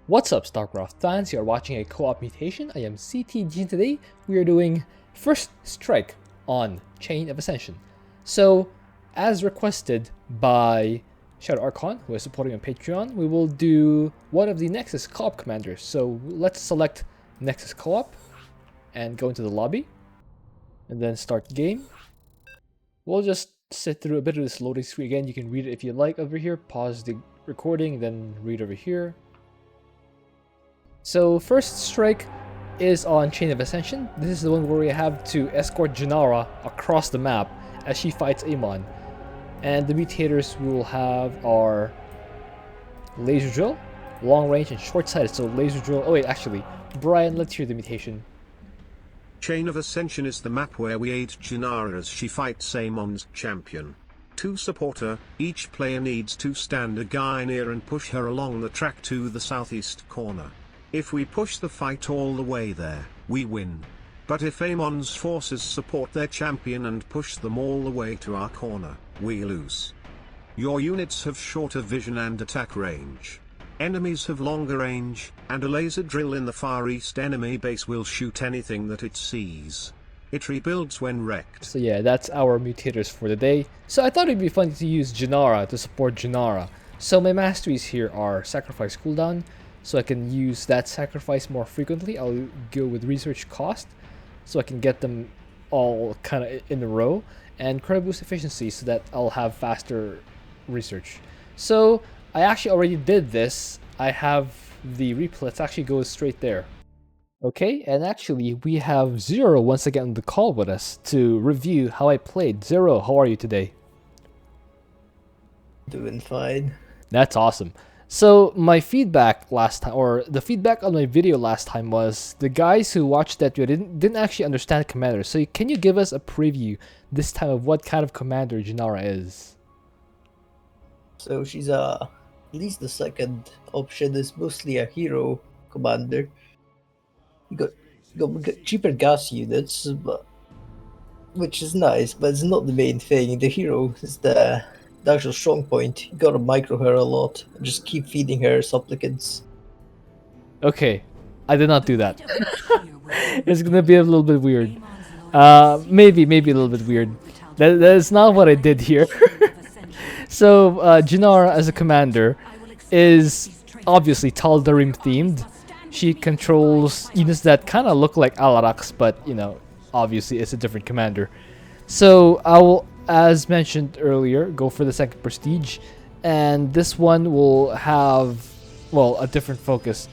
What's up, Starcraft fans? You are watching a co-op mutation. I am CTG, and today we are doing First Strike on Chain of Ascension. So, as requested by Shadow Archon, who is supporting on Patreon, we will do one of the Nexus Co-op commanders. So let's select Nexus Co-op and go into the lobby, and then start game. We'll just sit through a bit of this loading screen again. You can read it if you like over here. Pause the recording, then read over here. So First Strike is on Chain of Ascension. This is the one where we have to escort Ji'Nara across the map as she fights Amon. And the mutators we will have are Laser Drill, Long Range, and Short Sighted. So Laser Drill... Oh wait, actually, Brian, let's hear the mutation. Chain of Ascension is the map where we aid Jinara as she fights Amon's champion. To support her, each player needs to stand a guy near and push her along the track to the southeast corner. If we push the fight all the way there, we win. But if Amon's forces support their champion and push them all the way to our corner, we lose. Your units have shorter vision and attack range. Enemies have longer range, and a laser drill in the far east enemy base will shoot anything that it sees. It rebuilds when wrecked. So yeah, that's our mutators for the day. So I thought it'd be fun to use Jinara to support Jinara. So my masteries here are Sacrifice Cooldown, so I can use that sacrifice more frequently. I'll go with Research Cost, so I can get them all kind of in a row, and Credit Boost Efficiency, so that I'll have faster research. So I actually already did this. I have the replay. Let's actually go straight there. Okay, and actually we have Zero once again on the call with us to review how I played. Zero, how are you today? Doing fine. That's awesome. So my feedback last time, or the feedback on my video last time, was the guys who watched that video didn't actually understand Commander. So can you give us a preview this time of what kind of Commander Jinara is? So she's at least the second option is mostly a hero commander. You got cheaper gas units, which is nice, but it's not the main thing. The hero is the actual strong point. You gotta micro her a lot and just keep feeding her supplicants. Okay, I did not do that. It's gonna be a little bit weird. Maybe a little bit weird. That is not what I did here. So Jinara as a commander is obviously Tal'Darim themed. She controls units that kind of look like Alaraks, but you know, obviously it's a different commander. So I will, as mentioned earlier, go for the second prestige, and this one will have, well, a different focus.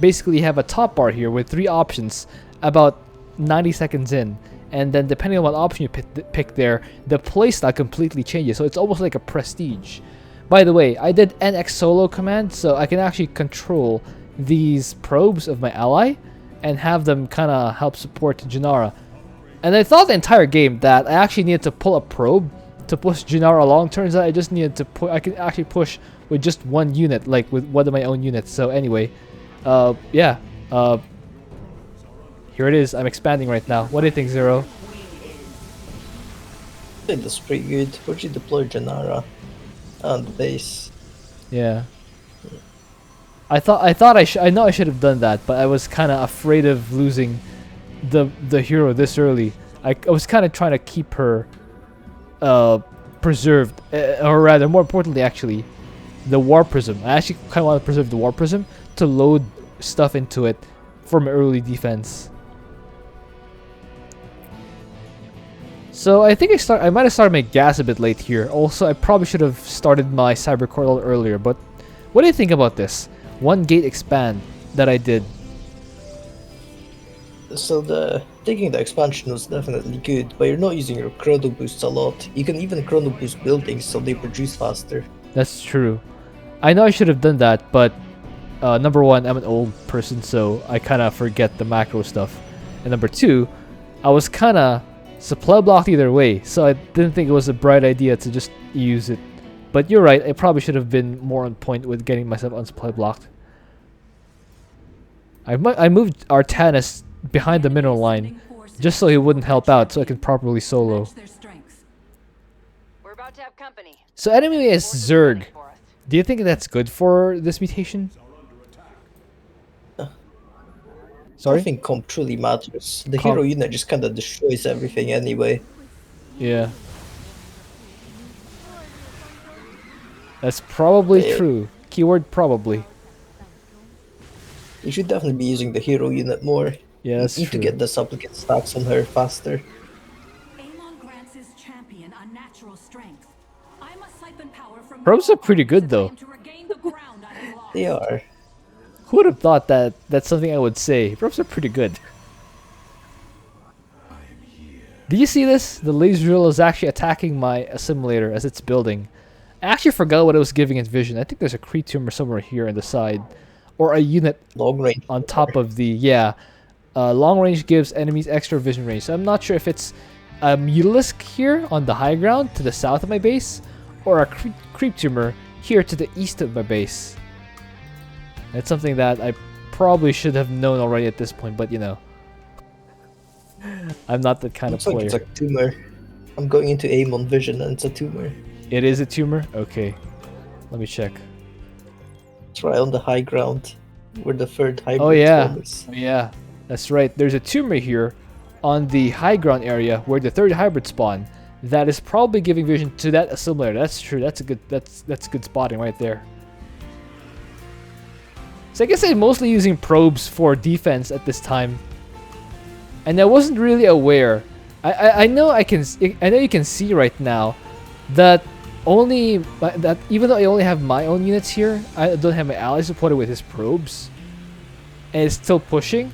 Basically, you have a top bar here with 3 options about 90 seconds in, and then depending on what option you pick there, the playstyle completely changes, so it's almost like a prestige. By the way, I did NX solo command, so I can actually control these probes of my ally and have them kind of help support Jinara. And I thought the entire game that I actually needed to pull a probe to push Ji'Nara along. Turns out I just needed to I can actually push with just one unit, like with one of my own units. So anyway, yeah, here it is. I'm expanding right now. What do you think, Zero? I think that's pretty good. Where'd you deploy Jinara? On the base. Yeah. I know I should have done that, but I was kind of afraid of losing the hero this early. I was kind of trying to keep her preserved, or rather, more importantly, actually, the War Prism. I actually kind of want to preserve the War Prism to load stuff into it for my early defense. So I think I might have started my gas a bit late here. Also, I probably should have started my Cyber Core a little earlier. But what do you think about this 1 gate expand that I did? So taking the expansion was definitely good, but you're not using your chrono boosts a lot. You can even chrono boost buildings so they produce faster. That's true. I know I should have done that, but number 1, I'm an old person, so I kind of forget the macro stuff. And number 2, I was kind of supply blocked either way, so I didn't think it was a bright idea to just use it. But you're right, I probably should have been more on point with getting myself unsupply blocked. I moved Artanis behind the mineral line just so he wouldn't help out, so I can properly solo. We're about to have company. So enemy is Zerg. Do you think that's good for this mutation? Sorry? Nothing comp truly matters. The Comp- hero unit just kind of destroys everything anyway. Yeah. That's probably But true. Keyword probably. you should definitely be using the hero unit more. Yeah, that's Need to true. get the supplicant stacks on her faster. Amon grants his champion unnatural strength. I must siphon power from Probes are pretty good though. to regain the ground I have lost. They are. Who would have thought that that's something I would say? Probes are pretty good. Do you see this? The laser drill is actually attacking my assimilator as it's building. I actually forgot what it was giving its vision. I think there's a Cree tumor somewhere here on the side. Or a unit Long range. on top of the... Yeah. Long range gives enemies extra vision range. So I'm not sure if it's a Mutalisk here on the high ground to the south of my base. Or a creep tumor here to the east of my base. That's something that I probably should have known already at this point. But you know. I'm not that kind Looks of like player. it's a tumor. I'm going into Amon vision and it's a tumor. It is a tumor? Okay. Let me check. It's right on the high ground where the third hybrid Oh yeah. spawn is. Oh yeah. That's right. There's a tumor here on the high ground area where the third hybrid spawn. That is probably giving vision to that assimilator. That's true. That's a good good spotting right there. So I guess I'm mostly using probes for defense at this time. And I wasn't really aware. I know I know you can see right now that even though I only have my own units here, I don't have my allies supported with his probes, and it's still pushing.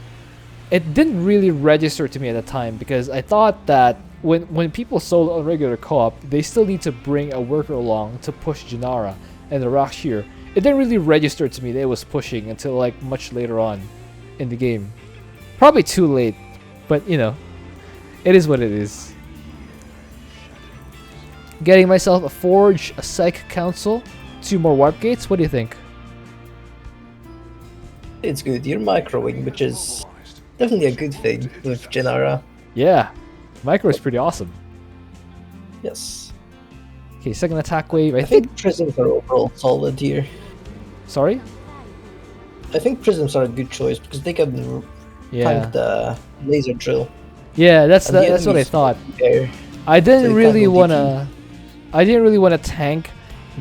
It didn't really register to me at the time because I thought that when people solo on regular co-op, they still need to bring a worker along to push Jinara and the Rak'Shir. It didn't really register to me that it was pushing until like much later on in the game. Probably too late. But, you know, it is what it is. Getting myself a Forge, a Psych Council, 2 more Warp Gates. What do you think? It's good. You're microwing, which is definitely a good thing with Jinara. Yeah, Micro is pretty awesome. Yes. Okay, second attack wave. I I think... think prisms are overall solid here. Sorry? I think prisms are a good choice because they can Yeah. tank the laser drill. Yeah, that's And the that's what I enemies thought. there. I So didn't you really can't go wanna... I didn't really want to tank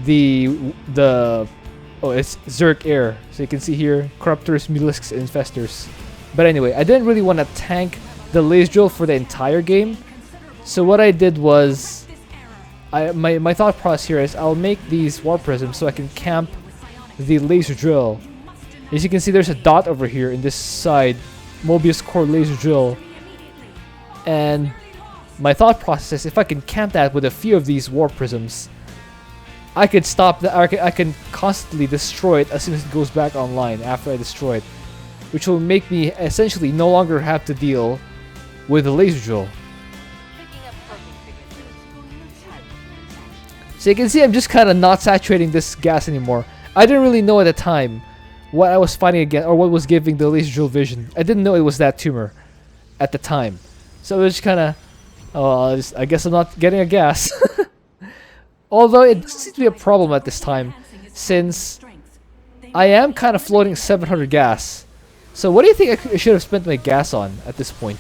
the... Oh, it's Zerk Air. So you can see here, Corruptors, Mutalisks, and Infestors. But anyway, I didn't really want to tank the laser drill for the entire game. So what I did was... My thought process here is I'll make these Warp Prisms so I can camp the laser drill. As you can see, there's a dot over here in this side. Mobius Core laser drill. And my thought process, if I can camp that with a few of these Warp Prisms, I could stop the... I can constantly destroy it as soon as it goes back online after I destroy it. Which will make me essentially no longer have to deal with the laser drill. Picking up parking signatures. So you can see I'm just kind of not saturating this gas anymore. I didn't really know at the time what I was fighting against or what was giving the laser drill vision. I didn't know it was that tumor at the time. So it was just kind of, oh, I guess I'm not getting a gas. Although it doesn't seem to be a problem at this time since I am kind of floating 700 gas. So what do you think I should have spent my gas on at this point?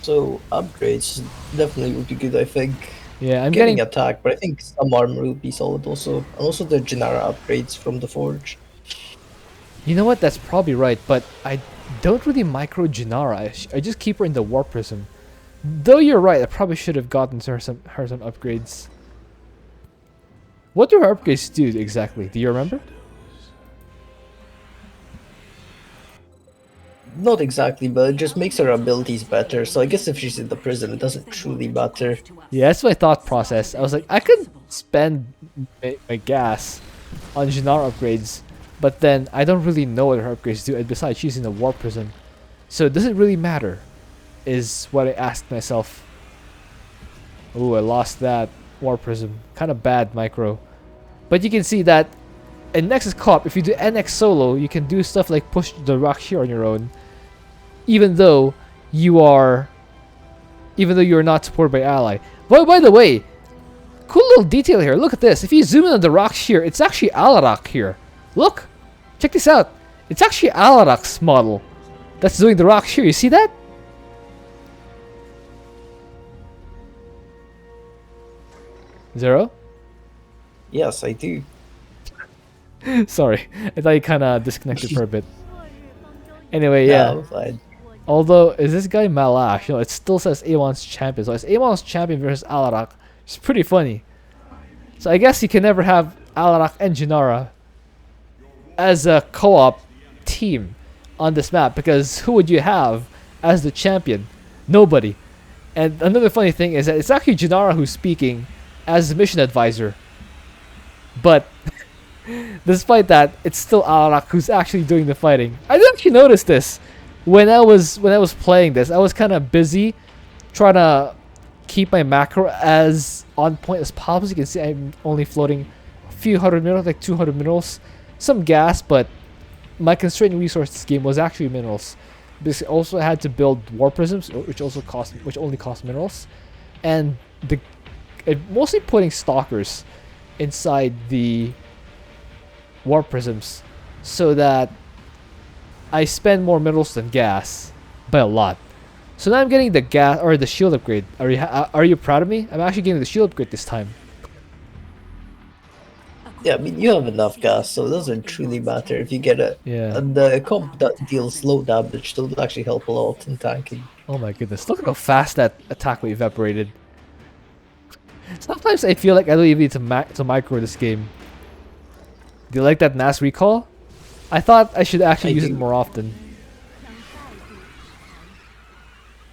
So upgrades definitely would be good, I think. Yeah, I'm Getting getting... attack, but I think some armor would be solid also. And also the Jinara upgrades from the Forge. You know what? That's probably right, but I don't really micro Ji'Nara. I just keep her in the Warp Prism. Though you're right, I probably should have gotten her some upgrades. What do her upgrades do exactly? Do you remember? Not exactly, but it just makes her abilities better. So I guess if she's in the prison, it doesn't truly matter. Yeah, that's my thought process. I was like, I could spend my gas on Ji'Nara upgrades, but then I don't really know what her upgrades do. And besides, she's in the Warp Prism, so does it really matter? Is what I asked myself. Ooh, I lost that Warp Prism. Kind of bad micro. But you can see that in Nexus Co-op, if you do NX solo, you can do stuff like push the Rak'Shir on your own, even though you're not supported by ally. By the way, cool little detail here. Look at this. If you zoom in on the Rak'Shir, it's actually Alarak here. Look, check this out. It's actually Alarak's model that's doing the Rak'Shir. You see that? Zero? Yes, I do. Sorry, I thought you kind of disconnected for a bit. Anyway, No, yeah. I'm fine. Although, is this guy Malash? It still says A1's champion. So it's A1's champion versus Alarak. It's pretty funny. So I guess you can never have Alarak and Jinara as a co-op team on this map, because who would you have as the champion? Nobody. And another funny thing is that it's actually Jinara who's speaking as the mission advisor. But despite that, it's still Alarak who's actually doing the fighting. I didn't actually notice this when I was playing this. I was kind of busy trying to keep my macro as on point as possible. As you can see, I'm only floating a few hundred minerals, like 200 minerals, some gas, but my constrained resource this game was actually minerals. Because I also had to build war prisms, which only cost minerals, and mostly putting stalkers inside the war prisms so that I spend more minerals than gas by a lot. So now I'm getting the gas or the shield upgrade. Are you proud of me? I'm actually getting the shield upgrade this time. Yeah, I mean, you have enough gas, so it doesn't truly matter if you get it. Yeah. And the comp that deals low damage will actually help a lot in tanking. Oh my goodness, look at how fast that attack wave evaporated. Sometimes I feel like I don't even need to micro this game. Do you like that NAS recall? I thought I should actually use it more often.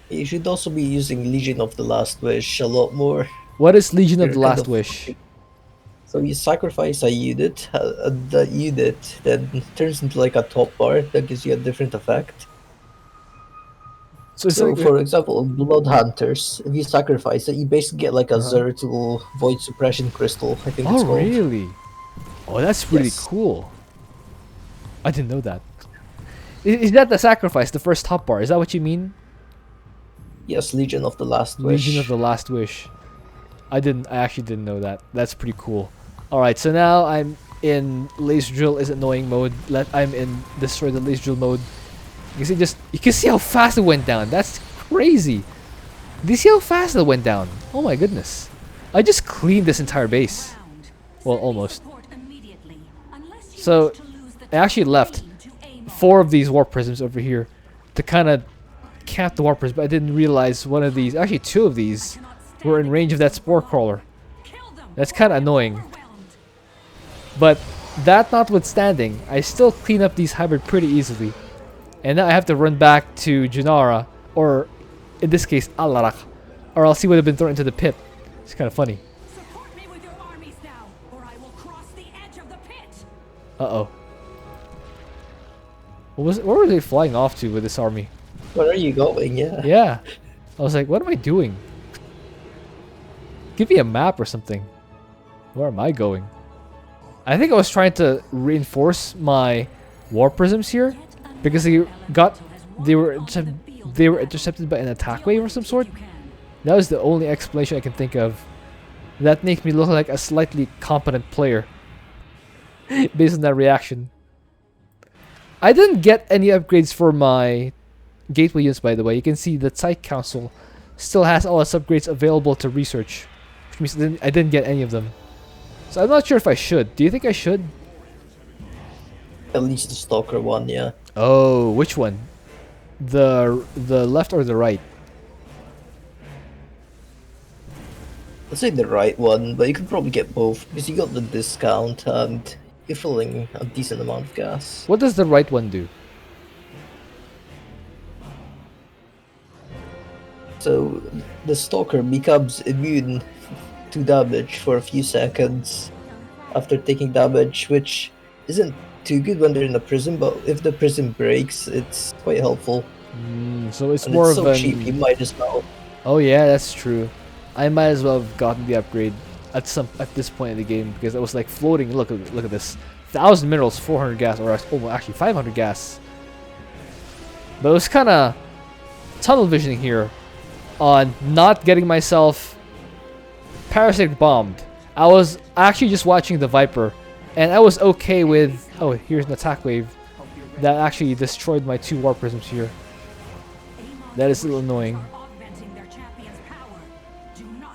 You should also be using Legion of the Last Wish a lot more. What is Legion of the You're kind Last of- Wish? So you sacrifice a unit, the unit then turns into like a top bar that gives you a different effect. So it's So, like, for example, Blood Hunters, if you sacrifice it, you basically get like a Zeratul Void Suppression Crystal, I think it's oh called. really? Oh, that's really Yes. cool. I didn't know that. Is that the sacrifice, the first top bar? Is that what you mean? Yes, Legion of the Last Wish. Legion of the Last Wish. I actually didn't know that. That's pretty cool. Alright, so now I'm in Laser Drill is annoying mode. I'm in Destroy the Laser Drill mode. You can see how fast it went down. That's crazy. Do you see how fast it went down? Oh my goodness. I just cleaned this entire base. Well, almost. So, I actually left 4 of these warp prisms over here to kind of cap the warp prism, but I didn't realize one of these, actually 2 of these, were in range of that spore crawler. That's kind of annoying. But that notwithstanding, I still clean up these hybrid pretty easily. And now I have to run back to Ji'Nara, or in this case, Alarak, or else he would have been thrown into the pit. It's kind of funny. Support me with your armies now, or I will cross the edge of the pit. Uh-oh. Where were they flying off to with this army? Where are you going? Yeah. Yeah. I was like, what am I doing? Give me a map or something. Where am I going? I think I was trying to reinforce my war prisms here because they were intercepted by an attack wave of some sort. That was the only explanation I can think of. That makes me look like a slightly competent player based on that reaction. I didn't get any upgrades for my gateway units, by the way. You can see the Site Council still has all its upgrades available to research, which means I didn't get any of them. So I'm not sure if I should. Do you think I should? At least the Stalker one, yeah. Oh, which one? The left or the right? I'd say the right one, but you could probably get both because you got the discount and you're filling a decent amount of gas. What does the right one do? So the Stalker becomes immune to damage for a few seconds after taking damage, which isn't too good when they're in a prison, but if the prison breaks, it's quite helpful. So it's And more it's of so an... cheap, you might as well. Oh yeah, that's true. I might as well have gotten the upgrade at this point in the game because I was like floating. Look at this, 1,000 minerals, 400 gas, or actually 500 gas. But it was kind of tunnel visioning here on not getting myself parasitic bombed. I was actually just watching the Viper, and I was okay with. Oh, here's an attack wave. that actually destroyed my 2 War Prisms here. That is a little annoying.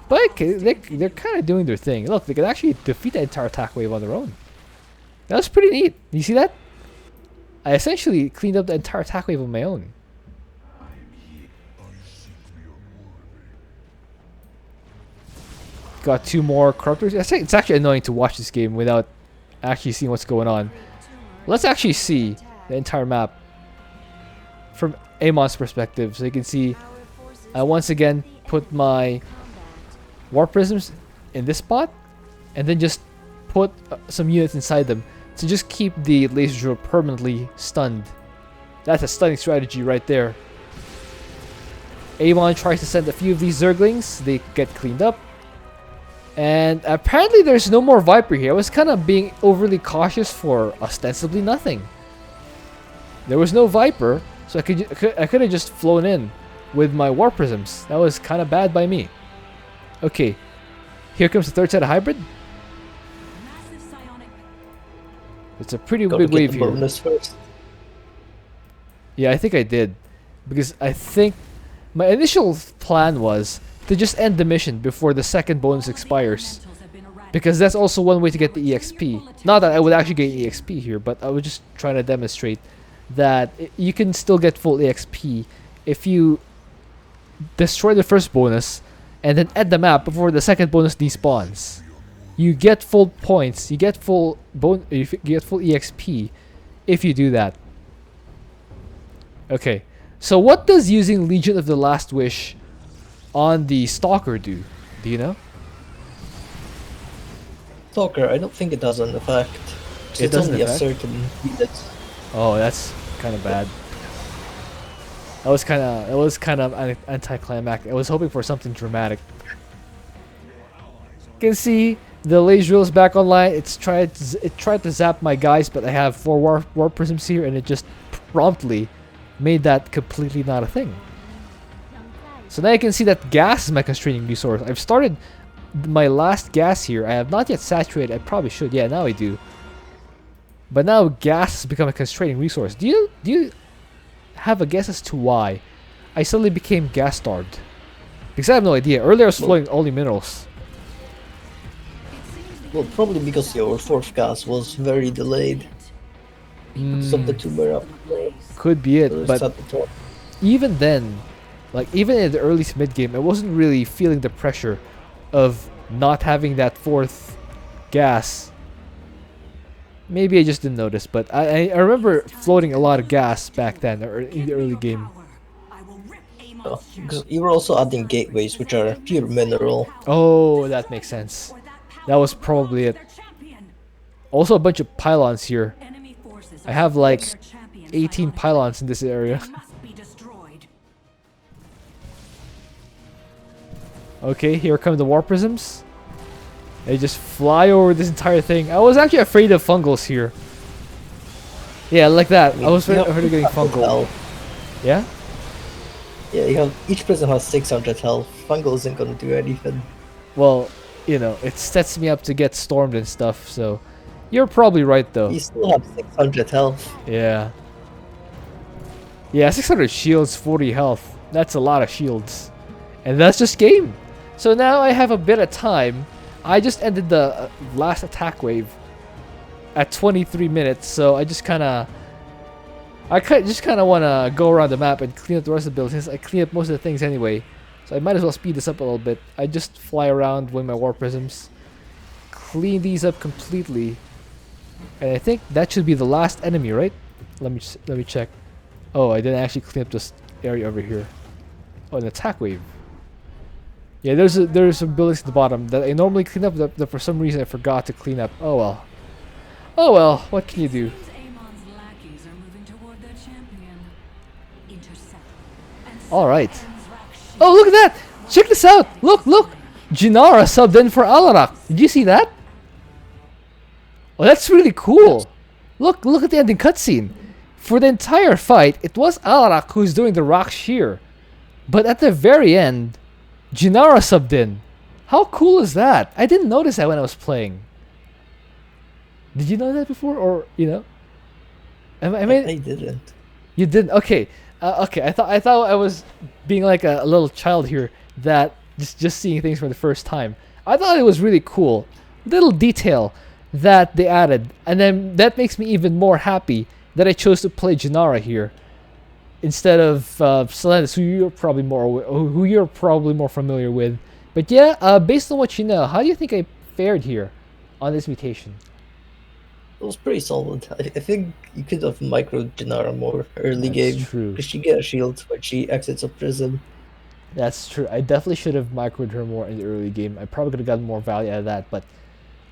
But okay, they're kind of doing their thing. Look, they can actually defeat the entire attack wave on their own. That was pretty neat. You see that? I essentially cleaned up the entire attack wave on my own. Got 2 more corruptors. It's actually annoying to watch this game without actually seeing what's going on. Let's actually see the entire map from Amon's perspective, so you can see. I once again put my War Prisms in this spot, and then just put some units inside them to just keep the laser drill permanently stunned. That's a stunning strategy right there. Amon tries to send a few of these Zerglings. They get cleaned up. And apparently there's no more Viper here. I was kind of being overly cautious for ostensibly nothing. There was no Viper, so I could have just flown in with my War Prisms. That was kind of bad by me. Okay, here comes the third set of hybrid. It's a pretty big wave here. First. Yeah, I think I did. Because I think my initial plan was to just end the mission before the second bonus expires. Because that's also one way to get the EXP. Not that I would actually get EXP here, but I was just trying to demonstrate that you can still get full EXP if you destroy the first bonus and then end the map before the second bonus despawns. You get full points, you get full EXP if you do that. Okay, so what does using Legion of the Last Wish on the Stalker do? Do you know? Stalker, I don't think it has an effect. It doesn't only affect? a certain unit. Oh, that's kind of bad. It was kind of an anticlimactic. I was hoping for something dramatic. You can see the laser drill is back online. It tried to zap my guys, but I have 4 war prisms here, and it just promptly made that completely not a thing. So now you can see that gas is my constraining resource. I've started my last gas here. I have not yet saturated. I probably should. Yeah, now I do. But now gas has become a constraining resource. Do you have a guess as to why I suddenly became gas starved? Because I have no idea. Earlier I was flowing only minerals. Well, probably because your 4th gas was very delayed. So the 2 were up. Could be it, So but at the top. even then, like even in the early to mid game, I wasn't really feeling the pressure of not having that 4th gas. Maybe I just didn't notice, but I remember floating a lot of gas back then, or in the early game. Oh, because you were also adding gateways, which are pure mineral. Oh, that makes sense. That was probably it. Also a bunch of pylons here. I have like 18 pylons in this area. Okay, here come the War Prisms. They just fly over this entire thing. I was actually afraid of fungals here. Yeah, like that. I was afraid of getting fungal. Yeah? Yeah, you have each prism has 600 health. Fungal isn't gonna do anything. Well, you know, it sets me up to get stormed and stuff, so you're probably right though. You still have 600 health. Yeah. Yeah, 600 shields, 40 health. That's a lot of shields. And that's just game. So now I have a bit of time. I just ended the last attack wave at 23 minutes, so I just kind of want to go around the map and clean up the rest of the build since I clean up most of the things anyway. So I might as well speed this up a little bit. I just fly around with my War Prisms, clean these up completely, and I think that should be the last enemy, right? Let me check. Oh, I didn't actually clean up this area over here. Oh, an attack wave. Yeah, there's some buildings at the bottom that I normally clean up that for some reason I forgot to clean up. Oh well. Oh well, what can you do? Alright. Oh, look at that! Check this out! Look! Jinara subbed in for Alarak. Did you see that? Oh, that's really cool. Look at the ending cutscene. For the entire fight, it was Alarak who's doing the Rak'Shir. But at the very end, Ji'Nara subbed in. How cool is that? I didn't notice that when I was playing. Did you know that before, or you know? I mean, I didn't. you didn't. Okay, okay. I thought I was being like a little child here that just seeing things for the first time. I thought it was really cool, little detail that they added, and then that makes me even more happy that I chose to play Jinara here instead of Celennis, who you're probably more familiar with. But yeah, based on what you know, how do you think I fared here on this mutation? It was pretty solid. I think you could have microed Jinara more early That's game. true. Because she get a shield when she exits a prism. That's true. I definitely should have microed her more in the early game. I probably could have gotten more value out of that, but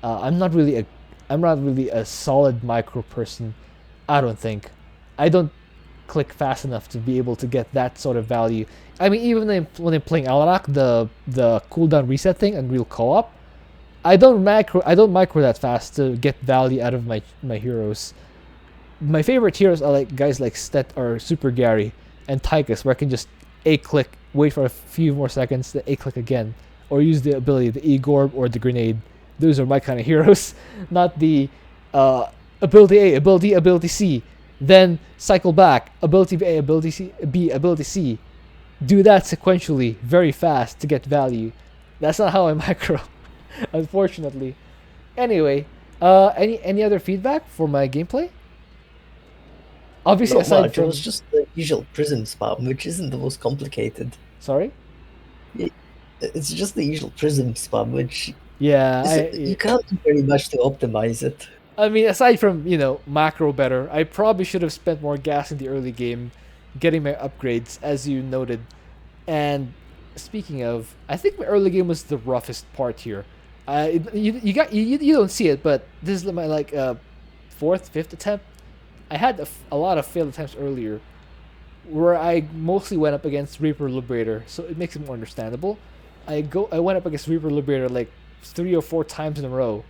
I'm not really a solid micro person. I don't think. I don't click fast enough to be able to get that sort of value. I mean, even when I'm playing Alarak, the cooldown reset thing and real co-op, I don't micro that fast to get value out of my heroes. My favorite heroes are like guys like Stet or Super Gary and Tychus, where I can just a click, wait for a few more seconds, then a click again, or use the ability, the E-Gorb or the grenade. Those are my kind of heroes, not the ability A, ability C, then cycle back, ability A, ability C, B, ability C. Do that sequentially, very fast to get value. That's not how I macro, unfortunately. Anyway, any other feedback for my gameplay? Obviously, Not aside much. It from was just the usual prism spam, which isn't the most complicated. sorry, It's just the usual prism spam, which yeah, you can't do very much to optimize it. I mean, aside from, macro better, I probably should have spent more gas in the early game getting my upgrades, as you noted. And speaking of, I think my early game was the roughest part here. You don't see it, but this is my fourth, fifth attempt. I had a lot of failed attempts earlier, where I mostly went up against Reaper Liberator, so it makes it more understandable. I went up against Reaper Liberator like 3 or 4 times in a row,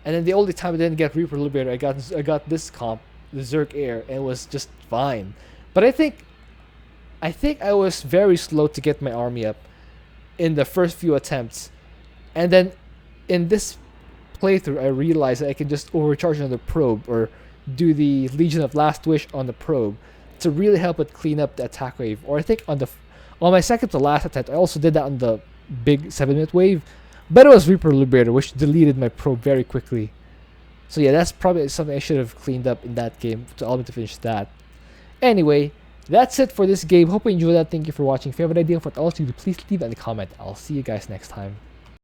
and then the only time I didn't get Reaper Liberator, I got this comp, the Zerg Air, and it was just fine. But I think I was very slow to get my army up in the first few attempts, and then in this playthrough I realized that I can just overcharge on the probe or do the Legion of Last Wish on the probe to really help it clean up the attack wave. Or I think on my second to last attempt I also did that on the big 7-minute wave, but it was Reaper Liberator, which deleted my probe very quickly. So yeah, that's probably something I should have cleaned up in that game to allow me to finish that. Anyway, that's it for this game. Hope you enjoyed that. Thank you for watching. If you have an idea for what else you do, please leave it in the comment. I'll see you guys next time.